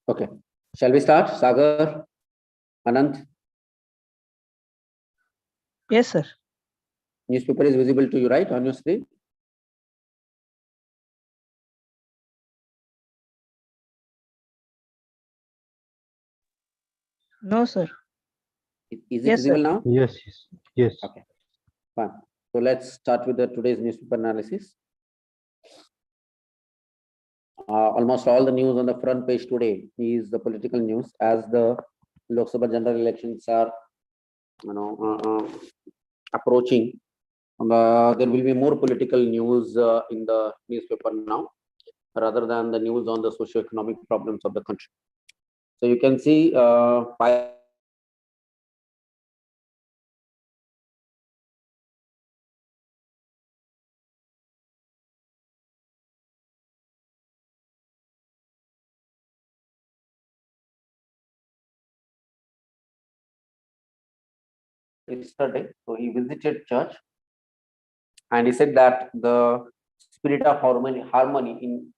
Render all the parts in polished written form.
Okay. Shall we start? Sagar, Anand, Yes, sir. newspaper is visible to you, right, on your screen? No, sir. Is it Yes, visible sir. now? Yes, yes. Okay, fine. So let's start with the today's newspaper analysis. Almost all the news on the front page today is the political news, as the Lok Sabha general elections are, approaching. There will be more political news in the newspaper now, rather than the news on the socio-economic problems of the country. So you can see by yesterday, so he visited church and he said that the spirit of harmony in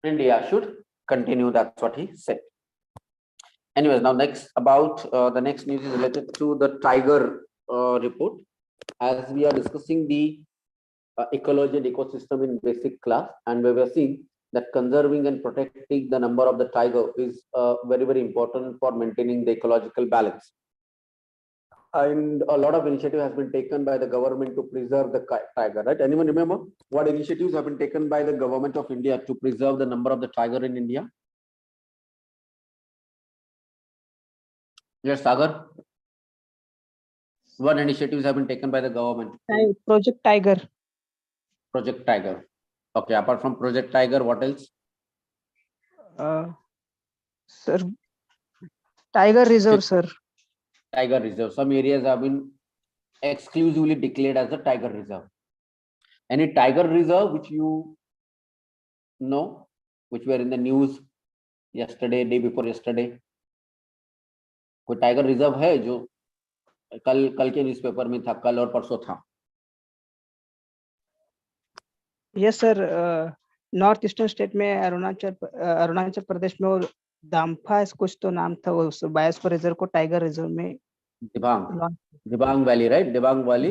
India should continue. That's what he said. Anyways, now next about the next news is related to the tiger report. As we are discussing the ecology and ecosystem in basic class, and we were seeing that conserving and protecting the number of the tiger is very, very important for maintaining the ecological balance. And a lot of initiative has been taken by the government to preserve the tiger, right? Anyone remember what initiatives have been taken by the government of India to preserve the number of the tiger in India? Yes, Sagar. What initiatives have been taken by the government? Project Tiger. Project Tiger. Okay, apart from Project Tiger, what else? Sir, Tiger Reserve, sir. Tiger Reserve. Some areas have been exclusively declared as a Tiger Reserve. Any Tiger Reserve which you know, which were in the news yesterday, day before yesterday? कोई tiger reserve है जो कल के newspaper में था, कल और परसों था? Yes sir, north eastern state में अरुणाचल प्रदेश में वो दाम्फा कुछ तो नाम था, वो बायोस्फीयर रिजर्व को टाइगर रिजर्व में Dibang valley, right? Dibang valley,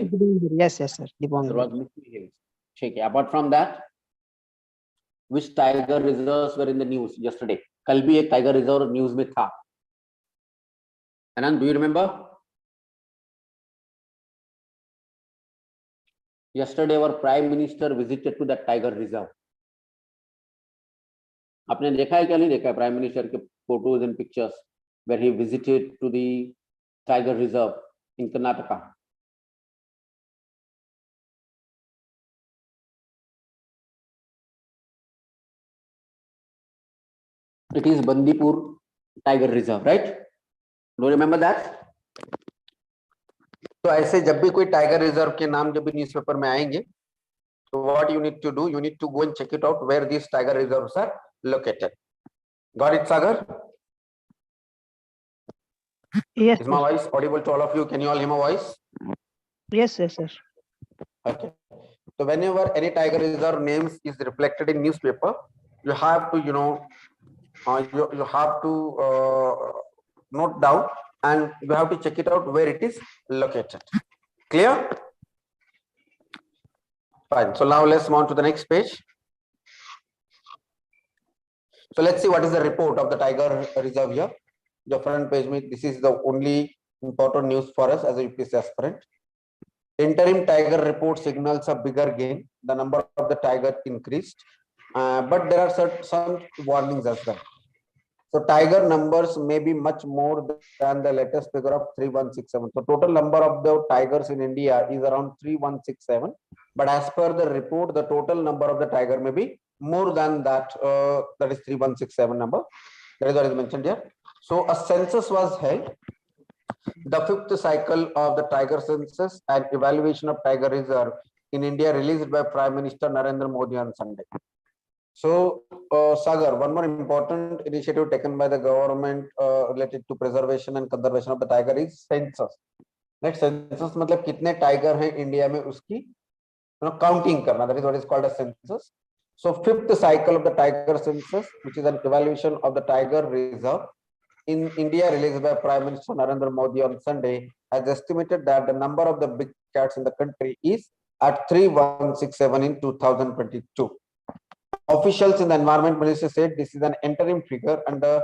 yes yes sir, Dibang. ठीक है। Apart from that, which tiger reserves were in the news yesterday? कल भी एक टाइगर रिजर्व न्यूज़ में था। Anand, do you remember? Yesterday our prime minister visited to that tiger reserve. आपने देखा है क्या नहीं देखा है प्राइम मिनिस्टर के photos and pictures where he visited to the tiger reserve in Karnataka? It is Bandipur Tiger Reserve, right? Do you remember that? तो ऐसे जब भी कोई टाइगर रिजर्व के नाम जब भी न्यूज़पेपर में आएंगे, तो what you need to do, you need to go and check it out where these tiger reserves are located. Got it, Sagar? Yes. Is my voice audible to all of you? Can you all hear my voice? Yes, yes, sir. Okay. So whenever any tiger reserve names is reflected in newspaper, you have to, you have to note down, and you have to check it out where it is located. Clear? Fine. So now let's move on to the next page. So let's see what is the report of the tiger reserve here. The front page, this is the only important news for us as a UPSC aspirant. Interim tiger report signals a bigger gain. The number of the tiger increased, but there are some warnings as well. So tiger numbers may be much more than the latest figure of 3167. So total number of the tigers in India is around 3167. But as per the report, the total number of the tiger may be more than that. That is 3167 number. That is what is mentioned here. So a census was held. The fifth cycle of the tiger census and evaluation of tiger reserve in India released by Prime Minister Narendra Modi on Sunday. So, Sagar, one more important initiative taken by the government related to preservation and conservation of the tiger is census. Next, census मतलब कितने tiger हैं India में उसकी counting करना. That is what is called a census. So fifth cycle of the tiger census, which is an evaluation of the tiger reserve in India, released by Prime Minister Narendra Modi on Sunday, has estimated that the number of the big cats in the country is at 3167 in 2022. Officials in the Environment Ministry said this is an interim figure and the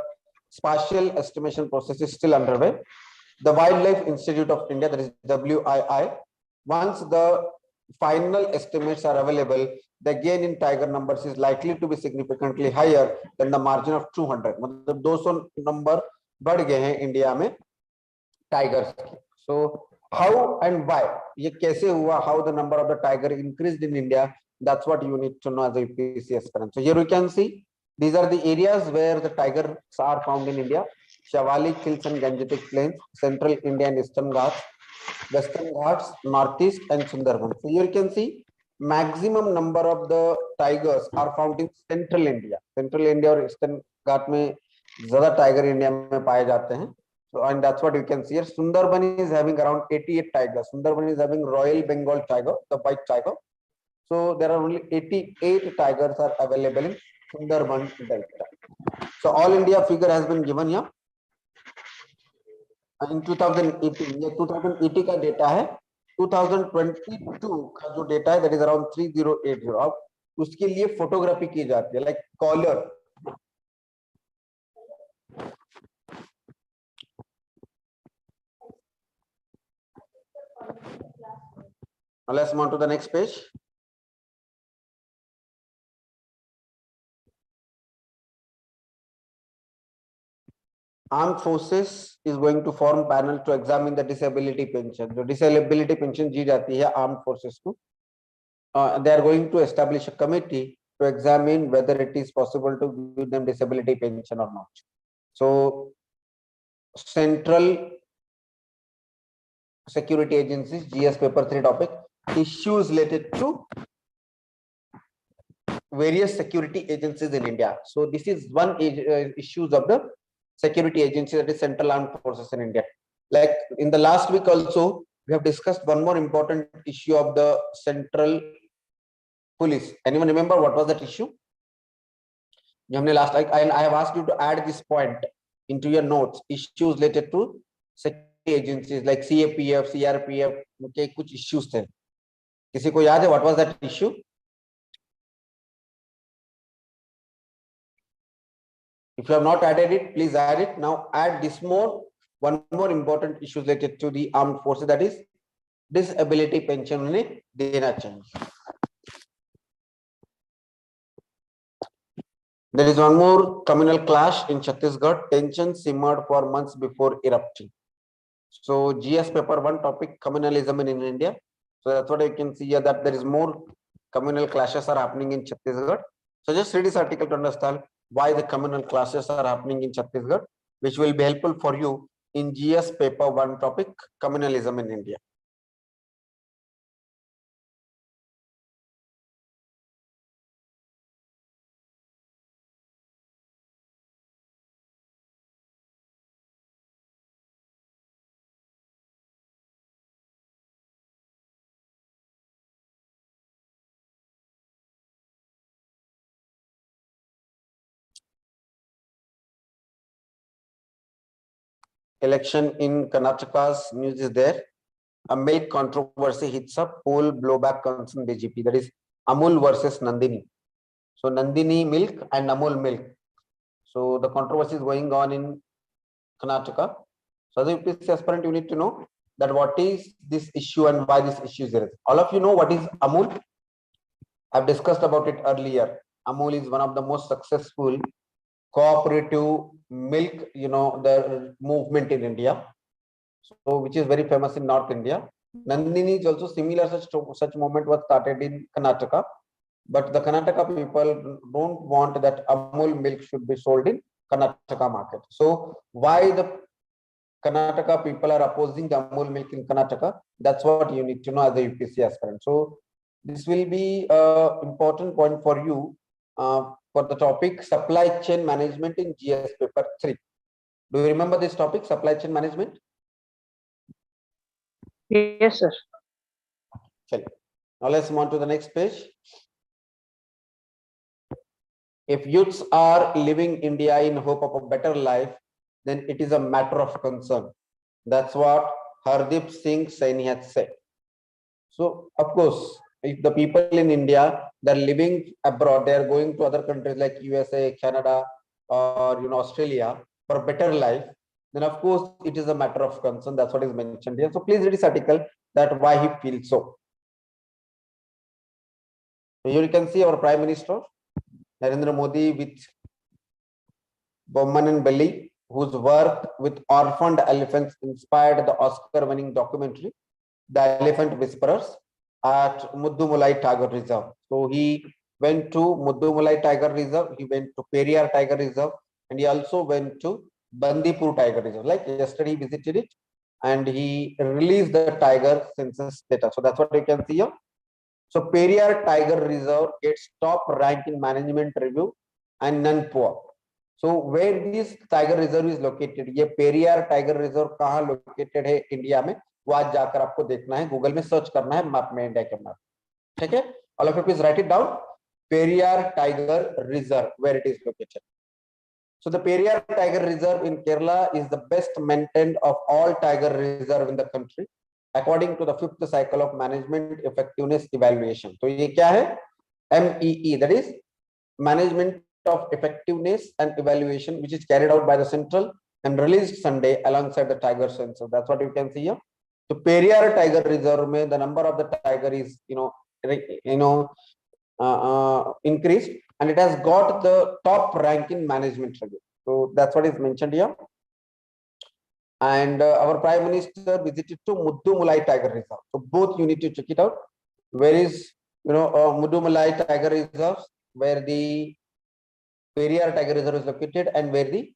spatial estimation process is still underway. The Wildlife Institute of India, that is WII, once the final estimates are available, the gain in tiger numbers is likely to be significantly higher than the margin of 200. मतलब 200 number बढ़ गए हैं India में tigers की. So how and why? ये कैसे हुआ? How the number of the tiger increased in India? That's what you need to know as a UPSC aspirant. So here you can see these are the areas where the tigers are found in India: Shavali Hills and Gangetic Plains, Central India and Eastern Ghats, Western Ghats, Northeast and Sundarban. So here you can see maximum number of the tigers are found in Central India. Central India और Eastern Ghat में ज़्यादा tiger India में पाए जाते हैं. So and that's what you can see here. Sundarban is having around 88 tigers. Sundarban is having Royal Bengal tiger, the white tiger. So there are only 88 tigers are available in Sundarban Delta. So all India figure has been given here. In 2018, ये 2018 का data है. 2022 का जो data है that is around 3080. अब उसके लिए photography की जाती है, like color. Now let's move on to the next page. Armed Forces is going to form panel to examine the disability pension. जो disability pension दी जाती है armed forces को, they are going to establish a committee to examine whether it is possible to give them disability pension or not. So Central Security Agencies, GS paper 3 topic, issues related to various security agencies in India. So this is one issues of the security agency, that is Central Armed Forces in India. Like in the last week also, we have discussed one more important issue of the Central Police. Anyone remember what was that issue? Last, I have asked you to add this point into your notes. Issues related to security agencies like CAPF, CRPF, okay, कुछ issues थे. किसी को याद है what was that issue? If you have not added it, please add it. Now add this one more important issue related to the armed forces, that is disability pension उन्हें देना चाहिए. There is one more communal clash in Chhattisgarh. Tension simmered for months before erupting. So GS paper 1 topic, communalism in India. So that's what you can see here, that there is more communal clashes are happening in Chhattisgarh. So just read this article to understand why the communal clashes are happening in Chhattisgarh, which will be helpful for you in GS paper 1 topic, communalism in India. Election in Karnataka's news is there. A milk controversy hits up, poll blowback concern BJP. That is Amul versus Nandini. So Nandini milk and Amul milk. So the controversy is going on in Karnataka. So as a UPSC aspirant, you need to know that what is this issue and why this issue is there. All of you know what is Amul. I've discussed about it earlier. Amul is one of the most successful cooperative milk, the movement in India, so which is very famous in North India. Nandini is also similar. Such movement was started in Karnataka, but the Karnataka people don't want that Amul milk should be sold in Karnataka market. So why the Karnataka people are opposing the Amul milk in Karnataka? That's what you need to know as a UPSC aspirant. So this will be an important point for you for the topic supply chain management in GS paper 3. Do you remember this topic, supply chain management? Yes, sir. Okay. Now let's move on to the next page. If youths are living India in hope of a better life, then it is a matter of concern. That's what Hardeep Singh Saini has said. So, of course, if the people in India, they're living abroad, they're going to other countries like USA, Canada, or Australia for a better life, then of course it is a matter of concern. That's what is mentioned here. So please read this article that why he feels so. Here you can see our Prime Minister Narendra Modi with Bowman and Belly, whose work with orphaned elephants inspired the Oscar-winning documentary The Elephant Whisperers at Muddumulai Tiger Reserve. So he went to Muddumulai Tiger Reserve, he went to Periyar Tiger Reserve, and he also went to Bandipur Tiger Reserve. Like yesterday, he visited it and he released the tiger census data. So that's what you can see here. So Periyar Tiger Reserve gets top rank in management review and non-poor. So where this tiger reserve is located, ये Periyar tiger reserve कहाँ located है India में, वो आज जाकर आपको देखना है, गूगल में सर्च करना है मैप में, इंडिया के मैप. ठीक है, all of you please write it down. Periyar tiger reserve, where it is located. So the Periyar Tiger Reserve in Kerala is the best maintained of all tiger reserve in the country, according to the 5th cycle of management effectiveness evaluation. So ये क्या है? MEE, that is management of effectiveness and evaluation, which is carried out by the central and released Sunday alongside the tiger census. That's what you can see here. So Periyar Tiger Reserve में the number of the tiger is increased, and it has got the top rank in management review. So that's what is mentioned here. And our Prime Minister visited to Muddumulai Tiger Reserve. So both you need to check it out. Where is Muddumulai Tiger Reserve, where the Periyar Tiger Reserve is located, and where the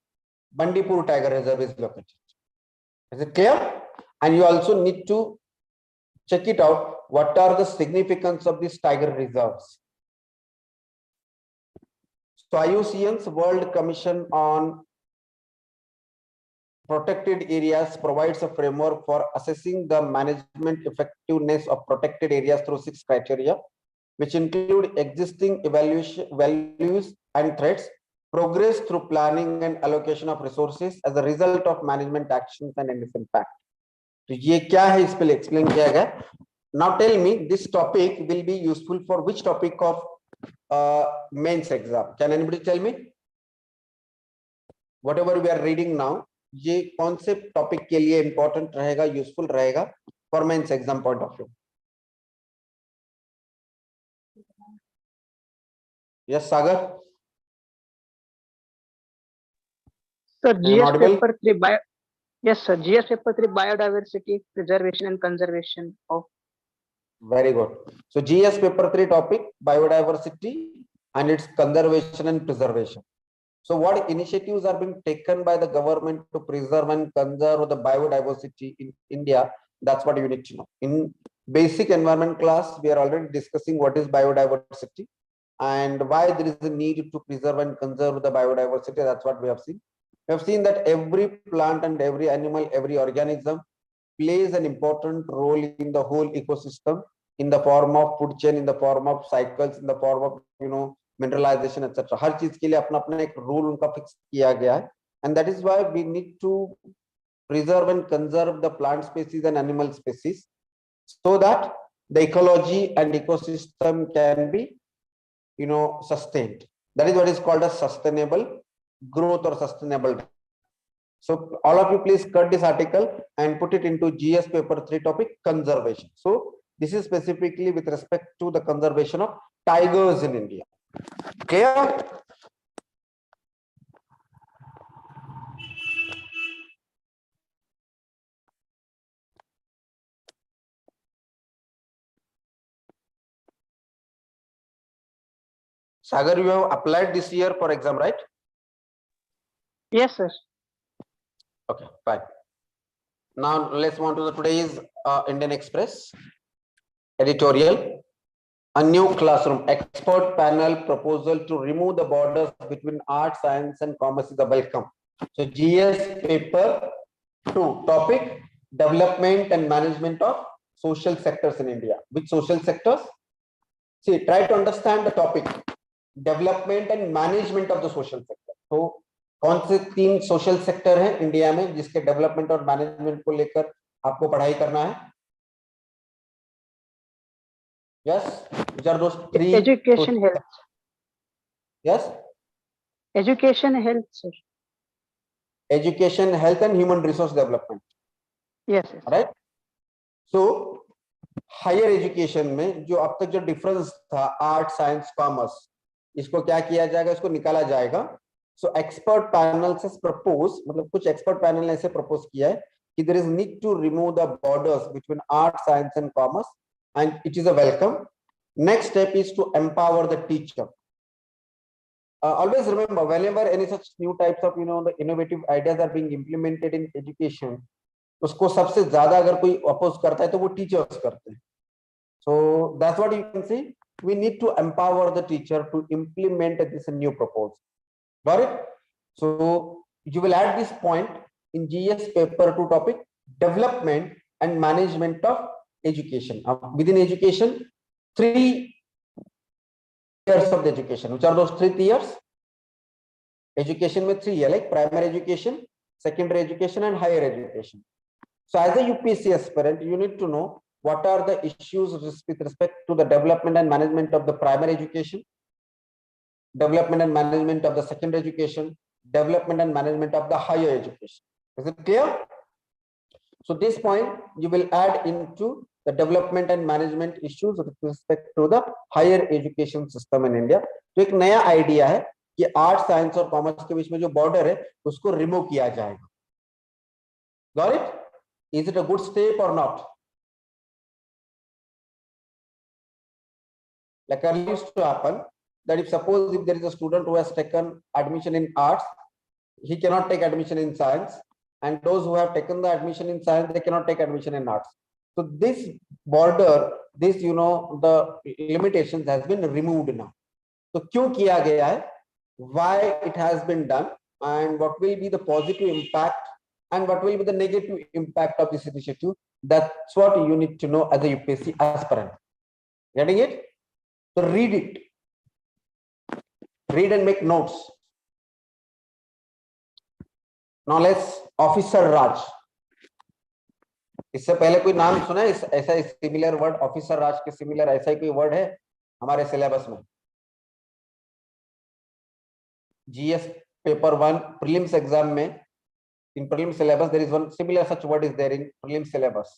Bandipur Tiger Reserve is located. Is it clear? And you also need to check it out. What are the significance of these tiger reserves? So IUCN's World Commission on Protected Areas provides a framework for assessing the management effectiveness of protected areas through 6 criteria, which include existing evaluation values and threats, progress through planning and allocation of resources as a result of management actions, and its impact. तो ये क्या है, इस पे explain किया गया. Now tell me, this topic will be useful for which topic of mains exam? Can anybody tell me? Whatever we are reading now, ये कौन से टॉपिक के लिए इंपॉर्टेंट रहेगा, यूजफुल रहेगा for mains exam point of view? Yes Sagar. Sir, GS paper 3 bio. Yes, sir. GS paper 3 biodiversity, preservation and conservation of. Very good. So GS paper 3 topic biodiversity and its conservation and preservation. So what initiatives are being taken by the government to preserve and conserve the biodiversity in India? That's what you need to know. In basic environment class, we are already discussing what is biodiversity and why there is a need to preserve and conserve the biodiversity. That's what we have seen. We have seen that every plant and every animal, every organism plays an important role in the whole ecosystem, in the form of food chain, in the form of cycles, in the form of mineralization, etc. हर चीज के लिए अपना अपना एक rule उनका fix किया गया है, and that is why we need to preserve and conserve the plant species and animal species so that the ecology and ecosystem can be sustained. That is what is called as sustainable growth or sustainable. So all of you please cut this article and put it into GS paper 3 topic conservation. So this is specifically with respect to the conservation of tigers in India. Clear? Sagar, you have applied this year for exam, right? Yes, sir. Okay, fine. Now let's move on to the today's Indian Express editorial. A new classroom expert panel proposal to remove the borders between art, science, and commerce is a welcome. So GS paper 2 topic development and management of social sectors in India. Which social sectors? See, try to understand the topic. Development and management of the social sector. तो कौन से 3 social sector हैं India में जिसके development और management को लेकर आपको पढ़ाई करना है? Yes, which are those 3? Education, health. Yes, Education, health, sir. education, health and human resource development, Yes, yes. right? So higher education में जो अब तक जो डिफरेंस था आर्ट, साइंस, कॉमर्स, इसको क्या किया जाएगा? इसको निकाला जाएगा। सो एक्सपर्ट पैनल से प्रपोज, मतलब कुछ एक्सपर्ट पैनल ने ऐसे प्रपोज किया है कि there is need to remove the borders between art, science and commerce, and it is a welcome. Next step is to empower the teacher. Always remember, whenever any such new types of the innovative ideas are being implemented in education, उसको सबसे ज्यादा अगर कोई oppose करता है तो वो teachers करते हैं. So that's what you can see. We need to empower the teacher to implement this new proposal. Got it? So you will add this point in GS paper 2 topic development and management of education. Within education, 3 years of the education. Which are those 3 years? Education में 3 years, like primary education, secondary education, and higher education. So as a UPSC aspirant, you need to know what are the issues with respect to the development and management of the primary education, development and management of the secondary education, development and management of the higher education. Is it clear? So this point you will add into the development and management issues with respect to the higher education system in India. तो एक नया idea है कि art, science और commerce के बीच में जो border है उसको रिमूव किया जाएगा. Got it? Is it a good step or not? Like earlier used to happen that if suppose if there is a student who has taken admission in arts, he cannot take admission in science, and those who have taken the admission in science, they cannot take admission in arts. So this border, this the limitations has been removed now. So क्यों किया गया है? Why it has been done, and what will be the positive impact and what will be the negative impact of this initiative? That's what you need to know as a UPSC aspirant. Getting it? So read it. Read and make notes. Now let's Officer Raj. इससे पहले कोई नाम सुना है ऐसा similar word? Officer राज के similar ऐसा ही कोई वर्ड है हमारे सिलेबस में? GS paper 1 prelims exam में, in prelims syllabus there is one similar such word is there in prelims syllabus.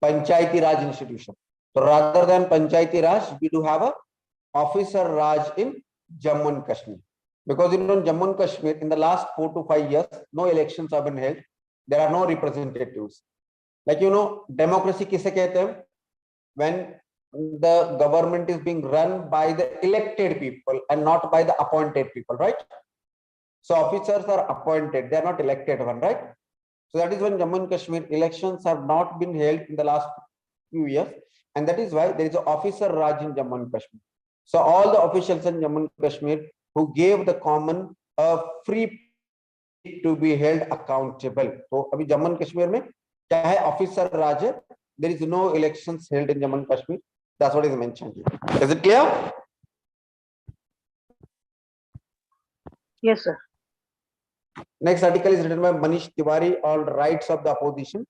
Panchayati Raj institution. So rather than Panchayati Raj, we do have a Officer Raj in Jammu and Kashmir, because in Jammu and Kashmir in the last 4 to 5 years no elections have been held. There are no representatives. Like democracy किसे कहते हैं? When the government is being run by the elected people and not by the appointed people, right? So officers are appointed, they are not elected one, right? So that is when Jammu and Kashmir elections have not been held in the last few years, and that is why there is an Officer Raj in Jammu and Kashmir. So all the officials in Jammu and Kashmir who gave the common a free to be held accountable. So अभी Jammu and Kashmir में क्या है? Officer Raj है. There is no elections held in Jammu and Kashmir. That's what is mentioned here. Is it clear? Yes, sir. Next article is written by Manish Tiwari on rights of the opposition.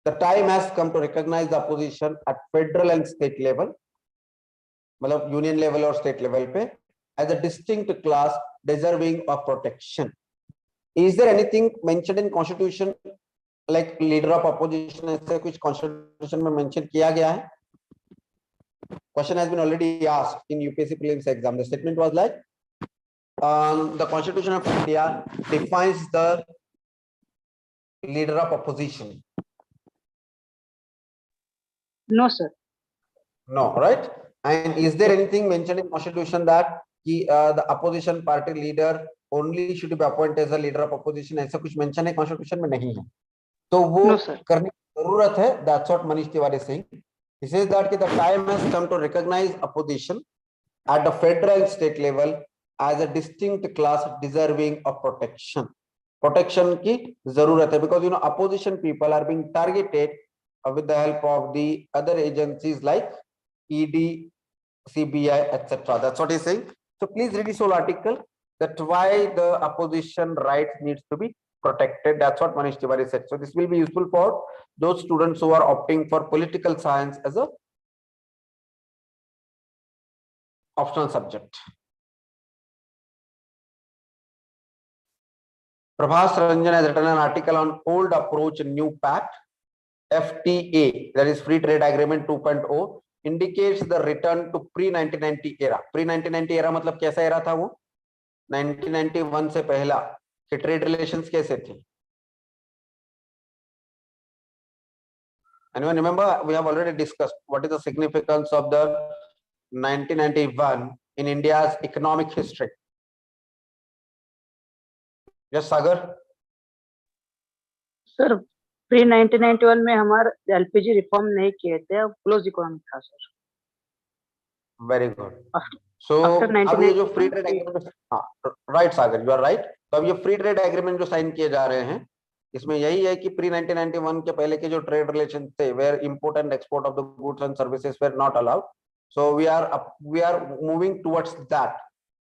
The time has come to recognize the opposition at federal and state level, मतलब union level or state level पे, as a distinct class deserving of protection. Is there anything mentioned in constitution like leader of opposition? ऐसे कुछ constitution में mention किया गया है? Question has been already asked in UPSC prelims exam. The statement was like, the Constitution of India defines the leader of opposition. No, sir. No, right? And is there anything mentioned in Constitution that the opposition party leader only should be appointed as a leader of opposition? ऐसा कुछ mention है Constitution में? नहीं है. तो वो करने की जरूरत है. That's what Manish Tiwari is saying. He says that the time has come to recognize opposition at the federal and state level as a distinct class deserving of protection. Protection की जरूरत है, because opposition people are being targeted with the help of the other agencies like ED, CBI, etc. That's what he's saying. So please read this whole article, that why the opposition rights needs to be protected. That's what Manish Tiwari said. So this will be useful for those students who are opting for political science as a optional subject. Prabhas Ranjan has written an article on old approach new pact. FTA, that is Free Trade Agreement 2.0, indicates the return to pre-1990 era. Pre-1990 era मतलब कैसा era था वो? 1991 से पहला कि trade relations कैसे थे? Anyone remember? We have already discussed what is the significance of the 1991 in India's economic history. Yes, Sagar. Sir pre 1991 में हमारा एलपीजी रिफॉर्म नहीं किए थे, क्लोज इकोनॉमी था सर. Very good. सो अब ये जो फ्री ट्रेड एग्रीमेंट, हाँ right Sagar, you are right. तो अब ये फ्री ट्रेड एग्रीमेंट जो साइन किए जा रहे हैं, इसमें यही है कि प्री 1991 के पहले के जो ट्रेड रिलेशन थे, where import and export of the goods and services were not allowed. So we are moving towards that.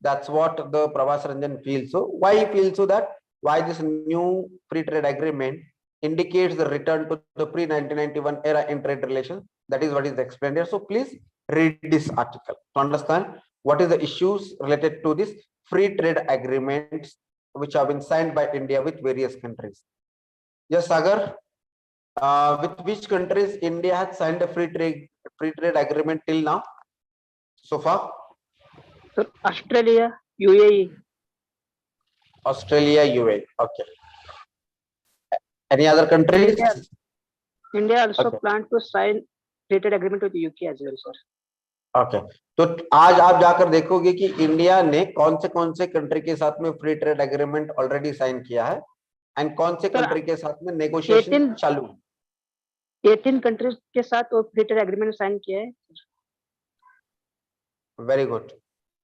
That's what the Prabhas Ranjan feels. So why he feels so that why this new free trade agreement indicates the return to the pre 1991 era in trade relations. That is what is explained here. So please read this article to understand what is the issues related to this free trade agreements which have been signed by India with various countries. Yes, Sagar. With which countries India has signed a free trade agreement till now so far? Sir Australia, UAE. Australia, UAE. Okay. Any other countries? India also Okay. plan to sign free trade agreement with UK as well, sir. Okay. तो आज आप जाकर देखोगे कि India ने कौन से country के साथ में free trade agreement already sign किया है एंड कौन से कंट्री के साथ में नेगोशिएशन चालू है. 18 कंट्रीज के साथ वो फ्री ट्रेड एग्रीमेंट साइन किया है. Very good.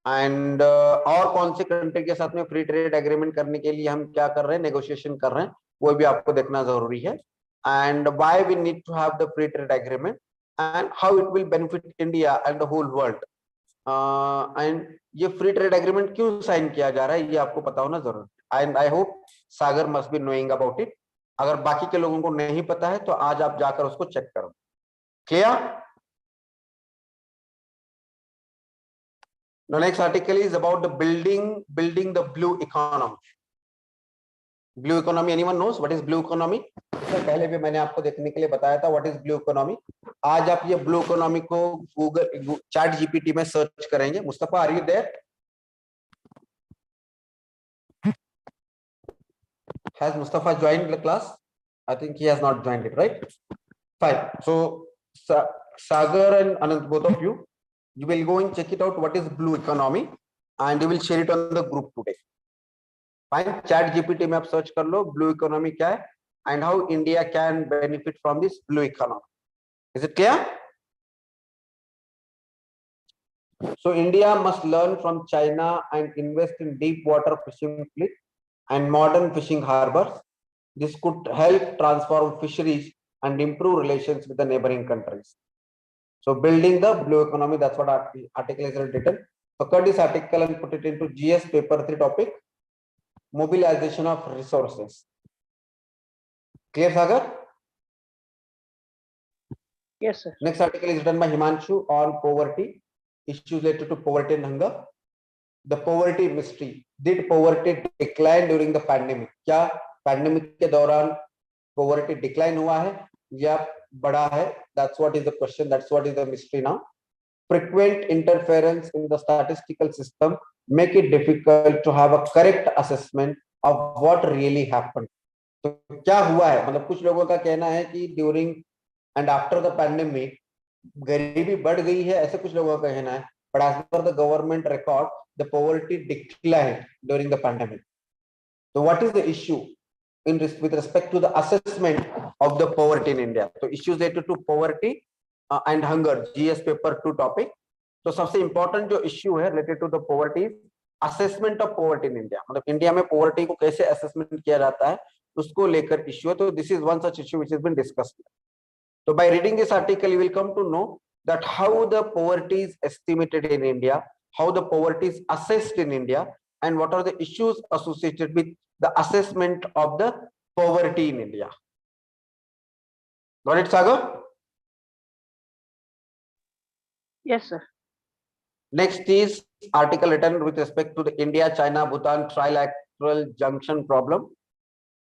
एंड और कौन से कंट्री के साथ में फ्री ट्रेड एग्रीमेंट करने के लिए हम क्या कर रहे हैं, नेगोशिएशन कर रहे हैं, वो भी आपको देखना जरूरी है. And why we need to have the free trade agreement and how it will benefit India and the whole world. And ये फ्री ट्रेड एग्रीमेंट क्यों साइन किया जा रहा है, ये आपको पता होना जरूरी है. And I hope Sagar must be knowing about it. अगर बाकी के लोगों को नहीं पता है तो आज आप जाकर उसको चेक करो. Clear? The next article is about the building the blue economy. Blue economy, anyone knows what is blue economy? पहले भी मैंने आपको देखने के लिए बताया था what is blue economy. आज आप ये blue economy को Google Chat GPT में सर्च करेंगे. Mustafa, are you there? Has Mustafa joined the class? I think he has not joined it, right? Fine. So Sagar and Anant, both of you will go and check it out what is blue economy and you will share it on the group today. Fine. Chat GPT में आप search कर लो blue economy क्या है and how India can benefit from this blue economy. Is it clear? So India must learn from China and invest in deep water fishing fleet and modern fishing harbors. This could help transform fisheries and improve relations with the neighboring countries. So building the blue economy, that's what article is written. So cut this article and put it into GS paper 3 topic, mobilization of resources. Clear, Sagar? Yes, sir. Next article is written by Himanshu on poverty, issues related to poverty and hunger. The poverty mystery. Did poverty decline during the pandemic? क्या pandemic के दौरान poverty decline हुआ है या बढ़ा है? That's what is the question. That's what is the mystery now. Frequent interference in the statistical system make it difficult to have a correct assessment of what really happened. तो क्या हुआ है, मतलब कुछ लोगों का कहना है कि during and after the pandemic गरीबी बढ़ गई है, ऐसे कुछ लोगों का कहना है. But as per the government record the poverty declined during the pandemic. तो what is the issue in with respect to the assessment of the poverty in India? So issues related to poverty and hunger, GS paper 2 topic. तो सबसे important जो issue है related to the poverty, assessment of poverty in India. मतलब India में poverty को कैसे assessment किया जाता है उसको लेकर issue है. तो this is one such issue which has been discussed. So by reading this article, you will come to know that how the poverty is estimated in India, how the poverty is assessed in India, and what are the issues associated with the assessment of the poverty in India. Got it, Sagar? Yes, sir. Next is article written with respect to the India, China, Bhutan trilateral junction problem,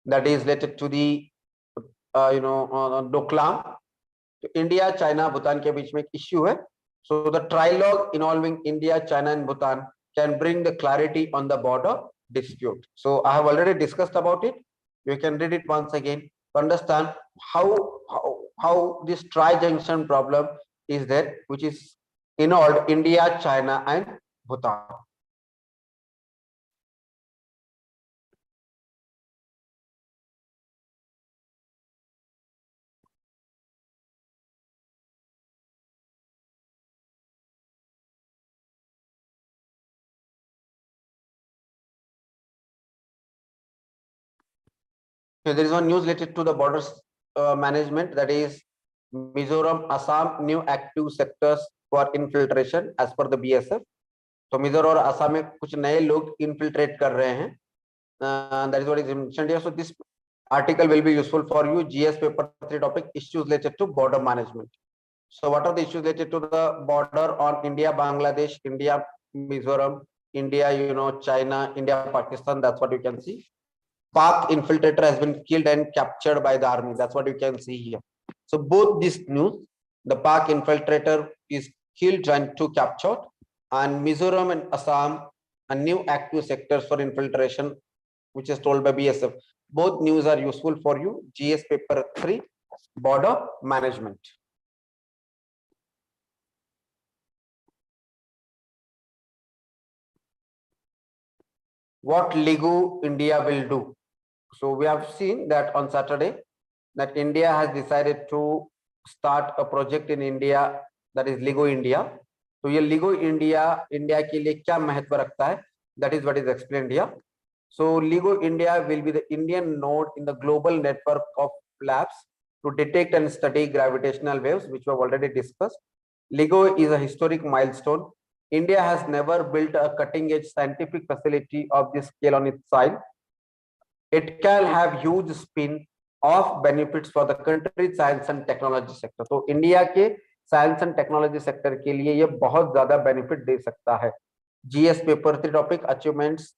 that is related to the Doklam. India, China, Bhutan के बीच में एक issue है. So the trilogue involving India, China, and Bhutan can bring the clarity on the border dispute. So I have already discussed about it. You can read it once again to understand how this tri-junction problem is there, which is involved India, China, and Bhutan. So there is one news related to the borders management, that is Mizoram, Assam new active sectors for infiltration as per the BSF. तो मिजोरम और असम में कुछ नए लोग infiltrate कर रहे हैं. That is what is mentioned here. So this article will be useful for you. GS paper 3 topic, issues related to border management. So what are the issues related to the border on India, Bangladesh, India, Mizoram, India, China, India, Pakistan? That's what you can see. Pak infiltrator has been killed and captured by the army. That's what you can see here. So both this news, the Pak infiltrator is killed and two captured, and Mizoram and Assam a new active sectors for infiltration, which is told by BSF. Both news are useful for you. GS paper 3, border management. What LIGO India will do. So we have seen that on Saturday that India has decided to start a project in India, that is LIGO India. So ये LIGO India के लिए क्या महत्व रखता है? That is what is explained here. So LIGO India will be the Indian node in the global network of labs to detect and study gravitational waves, which we have already discussed. LIGO is a historic milestone. India has never built a cutting-edge scientific facility of this scale on its side. It can have huge spin-off benefits for the country's science and technology sector. So India के science and technology sector के लिए ये बहुत ज़्यादा benefit दे सकता है. GS paper 3 topic, achievements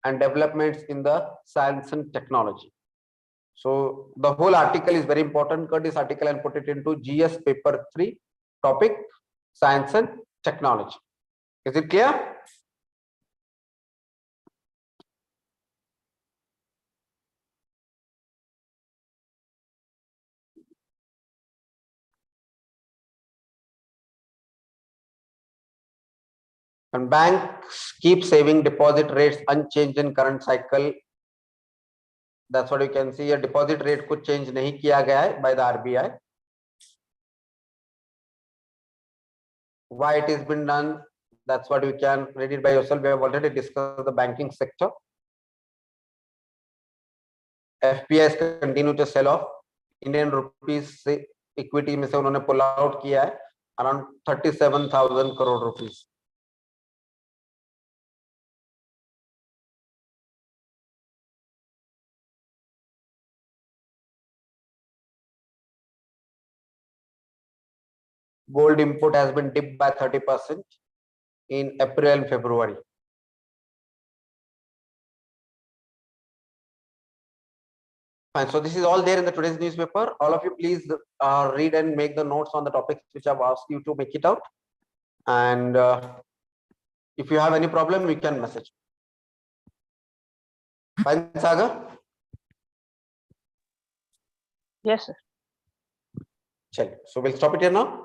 and developments in the science and technology. So the whole article is very important. Cut this article and put it into GS paper 3 topic, science and technology. Is it clear? And banks keep saving deposit rates unchanged in current cycle. That's what you can see. A deposit rate को change नहीं किया गया है by the RBI. Why it has been done? That's what you can read it by yourself. We have already discussed the banking sector. FPIs continue to sell off. Indian rupees से equity में से उन्होंने pull out किया है around 37,000 crore rupees. Gold import has been dipped by 30% in April and February. Fine. So this is all there in the today's newspaper. All of you please read and make the notes on the topics which I've asked you to make it out. And if you have any problem, you can message. Fine, Saga? Yes, sir. So we'll stop it here now.